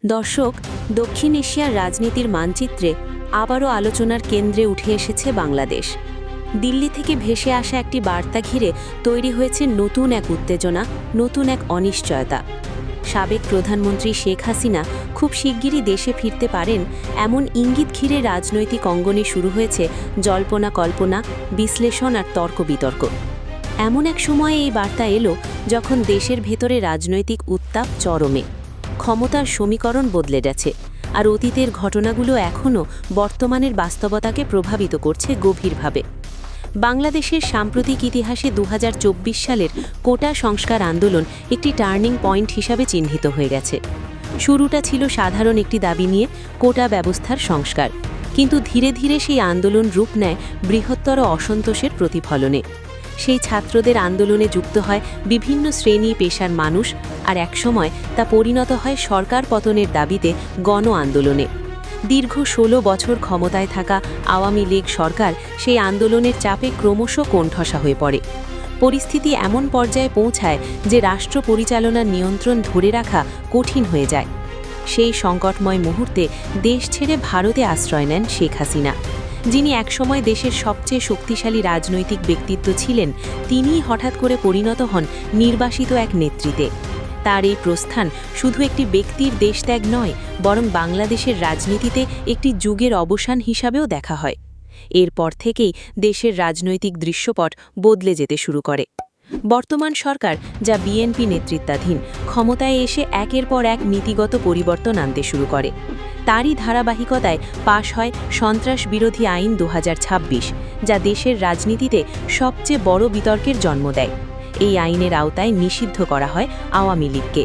দর্শক, দক্ষিণ এশিয়ার রাজনীতির মানচিত্রে আবারও আলোচনার কেন্দ্রে উঠে এসেছে বাংলাদেশ। দিল্লি থেকে ভেসে আসা একটি বার্তা ঘিরে তৈরি হয়েছে নতুন এক উত্তেজনা, নতুন এক অনিশ্চয়তা। সাবেক প্রধানমন্ত্রী শেখ হাসিনা খুব শিগগিরই দেশে ফিরতে পারেন এমন ইঙ্গিত ঘিরে রাজনৈতিক অঙ্গনে শুরু হয়েছে জল্পনা কল্পনা, বিশ্লেষণ আর তর্ক বিতর্ক। এমন এক সময়ে এই বার্তা এলো যখন দেশের ভেতরে রাজনৈতিক উত্তাপ চরমে, ক্ষমতার সমীকরণ বদলে গেছে, আর অতীতের ঘটনাগুলো এখনও বর্তমানের বাস্তবতাকে প্রভাবিত করছে গভীরভাবে। বাংলাদেশের সাম্প্রতিক ইতিহাসে ২০২৪ সালের কোটা সংস্কার আন্দোলন একটি টার্নিং পয়েন্ট হিসাবে চিহ্নিত হয়ে গেছে। শুরুটা ছিল সাধারণ একটি দাবি নিয়ে, কোটা ব্যবস্থার সংস্কার, কিন্তু ধীরে ধীরে সেই আন্দোলন রূপ নেয় বৃহত্তর অসন্তোষের প্রতিফলনে। সেই ছাত্রদের আন্দোলনে যুক্ত হয় বিভিন্ন শ্রেণী পেশার মানুষ, আর একসময় তা পরিণত হয় সরকার পতনের দাবিতে গণ আন্দোলনে। দীর্ঘ ১৬ বছর ক্ষমতায় থাকা আওয়ামী লীগ সরকার সেই আন্দোলনের চাপে ক্রমশ কোণঠাসা হয়ে পড়ে। পরিস্থিতি এমন পর্যায়ে পৌঁছায় যে রাষ্ট্র পরিচালনার নিয়ন্ত্রণ ধরে রাখা কঠিন হয়ে যায়। সেই সংকটময় মুহূর্তে দেশ ছেড়ে ভারতে আশ্রয় নেন শেখ হাসিনা, যিনি একসময় দেশের সবচেয়ে শক্তিশালী রাজনৈতিক ব্যক্তিত্ব ছিলেন। তিনিই হঠাৎ করে পরিণত হন নির্বাসিত এক নেতৃত্বে। তার এই প্রস্থান শুধু একটি ব্যক্তির দেশত্যাগ নয়, বরং বাংলাদেশের রাজনীতিতে একটি যুগের অবসান হিসাবেও দেখা হয়। এরপর থেকেই দেশের রাজনৈতিক দৃশ্যপট বদলে যেতে শুরু করে। বর্তমান সরকার, যা বিএনপি নেতৃত্বাধীন, ক্ষমতায় এসে একের পর এক নীতিগত পরিবর্তন আনতে শুরু করে। তারই ধারাবাহিকতায় পাশ হয় সন্ত্রাস বিরোধী আইন ২০২৬, যা দেশের রাজনীতিতে সবচেয়ে বড় বিতর্কের জন্ম দেয়। এই আইনের আওতায় নিষিদ্ধ করা হয় আওয়ামী লীগকে,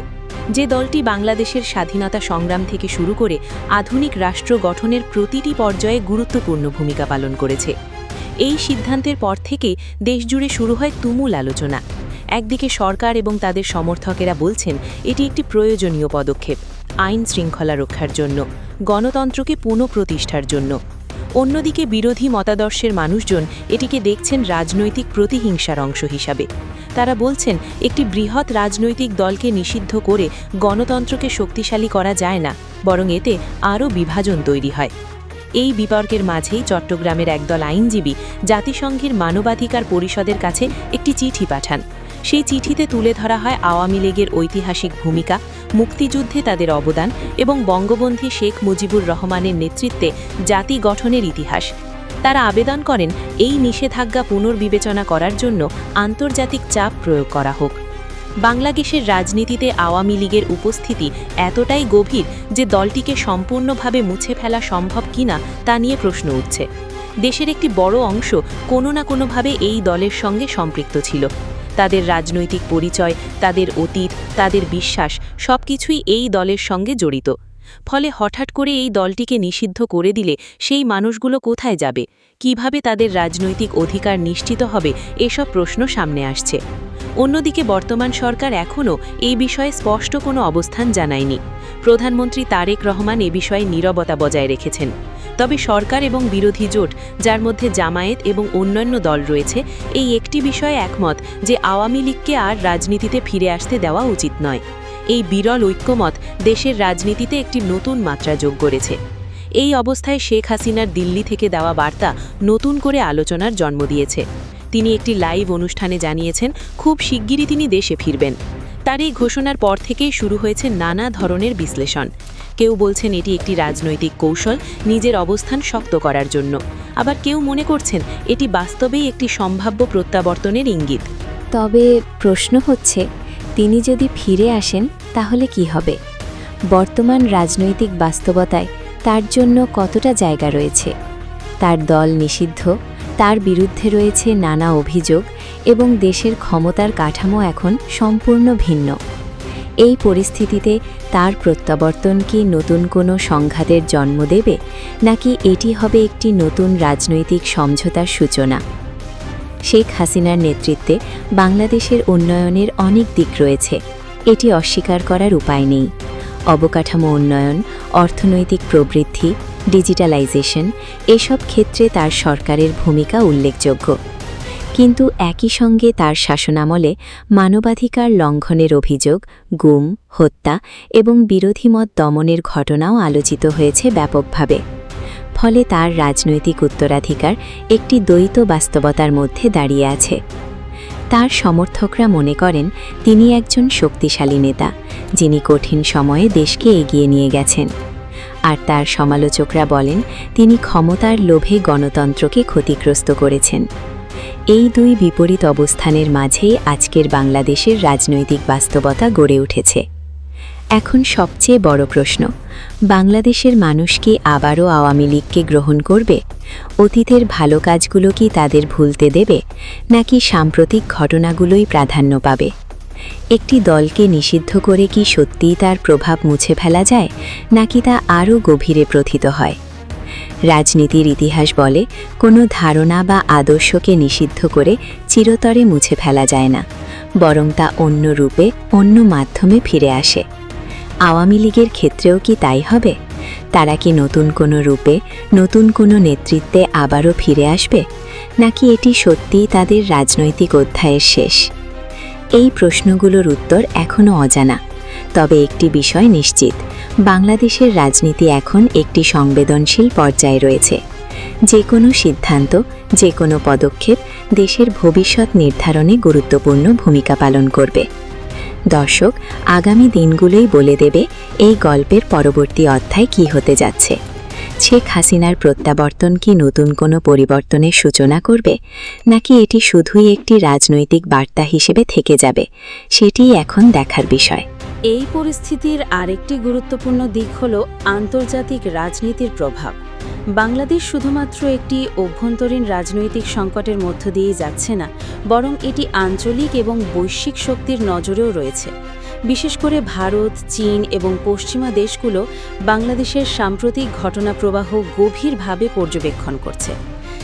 যে দলটি বাংলাদেশের স্বাধীনতা সংগ্রাম থেকে শুরু করে আধুনিক রাষ্ট্র গঠনের প্রতিটি পর্যায়ে গুরুত্বপূর্ণ ভূমিকা পালন করেছে। এই সিদ্ধান্তের পর থেকে দেশজুড়ে শুরু হয় তুমুল আলোচনা। একদিকে সরকার এবং তাদের সমর্থকেরা বলছেন এটি একটি প্রয়োজনীয় পদক্ষেপ, আইন শৃঙ্খলা রক্ষার জন্য, গণতন্ত্রকে পুনঃপ্রতিষ্ঠার জন্য। অন্যদিকে বিরোধী মতাদর্শের মানুষজন এটিকে দেখছেন রাজনৈতিক প্রতিহিংসার অংশ হিসাবে। তারা বলছেন একটি বৃহৎ রাজনৈতিক দলকে নিষিদ্ধ করে গণতন্ত্রকে শক্তিশালী করা যায় না, বরং এতে আরও বিভাজন তৈরি হয়। এই বিতর্কের মাঝেই চট্টগ্রামের একদল আইনজীবী জাতিসংঘের মানবাধিকার পরিষদের কাছে একটি চিঠি পাঠান। সেই চিঠিতে তুলে ধরা হয় আওয়ামী লীগের ঐতিহাসিক ভূমিকা, মুক্তিযুদ্ধে তাদের অবদান এবং বঙ্গবন্ধু শেখ মুজিবুর রহমানের নেতৃত্বে জাতি গঠনের ইতিহাস। তারা আবেদন করেন এই নিষেধাজ্ঞা পুনর্বিবেচনা করার জন্য আন্তর্জাতিক চাপ প্রয়োগ করা হোক। বাংলাদেশের রাজনীতিতে আওয়ামী লীগের উপস্থিতি এতটাই গভীর যে দলটিকে সম্পূর্ণভাবে মুছে ফেলা সম্ভব কিনা তা নিয়ে প্রশ্ন উঠছে। দেশের একটি বড় অংশ কোনো না কোনোভাবে এই দলের সঙ্গে সম্পৃক্ত ছিল। তাদের রাজনৈতিক পরিচয়, তাদের অতীত, তাদের বিশ্বাস সবকিছুই এই দলের সঙ্গে জড়িত। ফলে হঠাৎ করে এই দলটিকে নিষিদ্ধ করে দিলে সেই মানুষগুলো কোথায় যাবে, কিভাবে তাদের রাজনৈতিক অধিকার নিশ্চিত হবে, এসব প্রশ্ন সামনে আসছে। অন্যদিকে বর্তমান সরকার এখনও এই বিষয়ে স্পষ্ট কোনো অবস্থান জানায়নি। প্রধানমন্ত্রী তারেক রহমান এ বিষয়ে নীরবতা বজায় রেখেছেন। তবে সরকার এবং বিরোধী জোট, যার মধ্যে জামায়াত এবং অন্যান্য দল রয়েছে, এই একটি বিষয়ে একমত যে আওয়ামী লীগকে আর রাজনীতিতে ফিরে আসতে দেওয়া উচিত নয়। এই বিরল ঐক্যমত দেশের রাজনীতিতে একটি নতুন মাত্রা যোগ করেছে। এই অবস্থায় শেখ হাসিনার দিল্লি থেকে দেওয়া বার্তা নতুন করে আলোচনার জন্ম দিয়েছে। তিনি একটি লাইভ অনুষ্ঠানে জানিয়েছেন খুব শিগগিরই তিনি দেশে ফিরবেন। তার এই ঘোষণার পর থেকেই শুরু হয়েছে নানা ধরনের বিশ্লেষণ। কেউ বলছেন এটি একটি রাজনৈতিক কৌশল, নিজের অবস্থান শক্ত করার জন্য। আবার কেউ মনে করছেন এটি বাস্তবেই একটি সম্ভাব্য প্রত্যাবর্তনের ইঙ্গিত। তবে প্রশ্ন হচ্ছে, তিনি যদি ফিরে আসেন তাহলে কি হবে? বর্তমান রাজনৈতিক বাস্তবতায় তার জন্য কতটা জায়গা রয়েছে? তার দল নিষিদ্ধ, তার বিরুদ্ধে রয়েছে নানা অভিযোগ এবং দেশের ক্ষমতার কাঠামো এখন সম্পূর্ণ ভিন্ন। এই পরিস্থিতিতে তার প্রত্যাবর্তন কি নতুন কোনো সংঘাতের জন্ম দেবে, নাকি এটি হবে একটি নতুন রাজনৈতিক সমঝোতার সূচনা? শেখ হাসিনার নেতৃত্বে বাংলাদেশের উন্নয়নের অনেক দিক রয়েছে, এটি অস্বীকার করার উপায় নেই। অবকাঠামো উন্নয়ন, অর্থনৈতিক প্রবৃদ্ধি, ডিজিটালাইজেশন, এসব ক্ষেত্রে তার সরকারের ভূমিকা উল্লেখযোগ্য। কিন্তু একই সঙ্গে তার শাসনামলে মানবাধিকার লঙ্ঘনের অভিযোগ, গুম, হত্যা এবং বিরোধীমত দমনের ঘটনাও আলোচিত হয়েছে ব্যাপকভাবে। ফলে তার রাজনৈতিক উত্তরাধিকার একটি দ্বৈত বাস্তবতার মধ্যে দাঁড়িয়ে আছে। তার সমর্থকরা মনে করেন তিনি একজন শক্তিশালী নেতা, যিনি কঠিন সময়ে দেশকে এগিয়ে নিয়ে গেছেন। আর তার সমালোচকরা বলেন তিনি ক্ষমতার লোভে গণতন্ত্রকে ক্ষতিগ্রস্ত করেছেন। এই দুই বিপরীত অবস্থানের মাঝেই আজকের বাংলাদেশের রাজনৈতিক বাস্তবতা গড়ে উঠেছে। এখন সবচেয়ে বড় প্রশ্ন, বাংলাদেশের মানুষ কি আবারও আওয়ামী লীগকে গ্রহণ করবে? অতীতের ভালো কাজগুলো কি তাদের ভুলতে দেবে, নাকি সাম্প্রতিক ঘটনাগুলোই প্রাধান্য পাবে? একটি দলকে নিষিদ্ধ করে কি সত্যিই তার প্রভাব মুছে ফেলা যায়, নাকি তা আরও গভীরে প্রথিত হয়? রাজনীতির ইতিহাস বলে কোনো ধারণা বা আদর্শকে নিষিদ্ধ করে চিরতরে মুছে ফেলা যায় না, বরং তা অন্য রূপে, অন্য মাধ্যমে ফিরে আসে। আওয়ামী লীগের ক্ষেত্রেও কি তাই হবে? তারা কি নতুন কোনো রূপে, নতুন কোনো নেতৃত্বে আবারও ফিরে আসবে, নাকি এটি সত্যিই তাদের রাজনৈতিক অধ্যায়ের শেষ? এই প্রশ্নগুলোর উত্তর এখনও অজানা। তবে একটি বিষয় নিশ্চিত, বাংলাদেশের রাজনীতি এখন একটি সংবেদনশীল পর্যায়ে রয়েছে। যে কোনো সিদ্ধান্ত, যে কোনো পদক্ষেপ দেশের ভবিষ্যৎ নির্ধারণে গুরুত্বপূর্ণ ভূমিকা পালন করবে। দর্শক, আগামী দিনগুলোই বলে দেবে এই গল্পের পরবর্তী অধ্যায় কী হতে যাচ্ছে। শেখ হাসিনার প্রত্যাবর্তন কি নতুন কোনো পরিবর্তনের সূচনা করবে, নাকি এটি শুধুই একটি রাজনৈতিক বার্তা হিসেবে থেকে যাবে, সেটিই এখন দেখার বিষয়। এই পরিস্থিতির আরেকটি গুরুত্বপূর্ণ দিক হল আন্তর্জাতিক রাজনীতির প্রভাব। বাংলাদেশ শুধুমাত্র একটি অভ্যন্তরীণ রাজনৈতিক সংকটের মধ্য দিয়েই যাচ্ছে না, বরং এটি আঞ্চলিক এবং বৈশ্বিক শক্তির নজরেও রয়েছে। বিশেষ করে ভারত, চীন এবং পশ্চিমা দেশগুলো বাংলাদেশের সাম্প্রতিক ঘটনাপ্রবাহ গভীরভাবে পর্যবেক্ষণ করছে।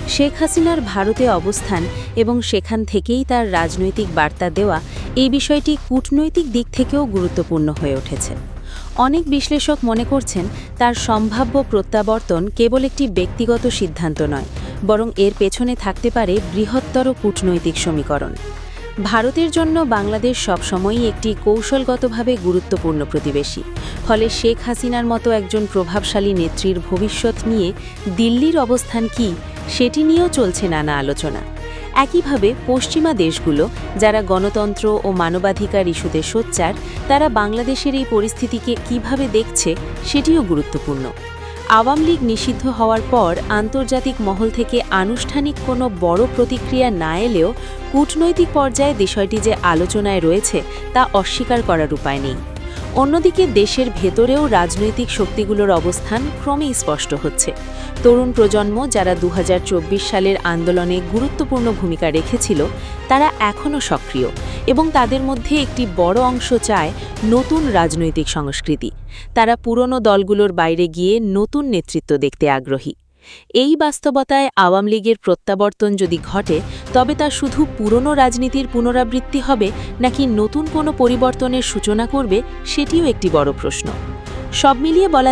শেখ হাসিনার ভারতে অবস্থান এবং সেখান থেকেই তার রাজনৈতিক বার্তা দেওয়া, এই বিষয়টি কূটনৈতিক দিক থেকেও গুরুত্বপূর্ণ হয়ে উঠেছে। অনেক বিশ্লেষক মনে করছেন তার সম্ভাব্য প্রত্যাবর্তন কেবল একটি ব্যক্তিগত সিদ্ধান্ত নয়, বরং এর পেছনে থাকতে পারে বৃহত্তর কূটনৈতিক সমীকরণ। ভারতের জন্য বাংলাদেশ সবসময়ই একটি কৌশলগতভাবে গুরুত্বপূর্ণ প্রতিবেশী। ফলে শেখ হাসিনার মতো একজন প্রভাবশালী নেত্রীর ভবিষ্যৎ নিয়ে দিল্লির অবস্থান কী, সেটি নিয়েও চলছে নানা আলোচনা। একইভাবে পশ্চিমা দেশগুলো, যারা গণতন্ত্র ও মানবাধিকার ইস্যুতে সোচ্চার, তারা বাংলাদেশের এই পরিস্থিতিকে কিভাবে দেখছে সেটিও গুরুত্বপূর্ণ। আওয়ামী লীগ নিষিদ্ধ হওয়ার পর আন্তর্জাতিক মহল থেকে আনুষ্ঠানিক কোনো বড় প্রতিক্রিয়া না এলেও কূটনৈতিক পর্যায়ে বিষয়টি যে আলোচনায় রয়েছে তা অস্বীকার করার উপায় নেই। অন্যদিকে দেশের ভেতরেও রাজনৈতিক শক্তিগুলোর অবস্থান ক্রমেই স্পষ্ট হচ্ছে। তরুণ প্রজন্ম, যারা ২০২৪ সালের আন্দোলনে গুরুত্বপূর্ণ ভূমিকা রেখেছিল, তারা এখনও সক্রিয় এবং তাদের মধ্যে একটি বড় অংশ চায় নতুন রাজনৈতিক সংস্কৃতি। তারা পুরনো দলগুলোর বাইরে গিয়ে নতুন নেতৃত্ব দেখতে আগ্রহী। এই বাস্তবতায় আওয়ামী লীগের প্রত্যাবর্তন যদি ঘটে, তবে তা শুধু পুরনো রাজনীতির পুনরাবৃত্তি হবে, নাকি নতুন কোনো পরিবর্তনের সূচনা করবে, সেটিও একটি বড় প্রশ্ন। সব মিলিয়ে বলা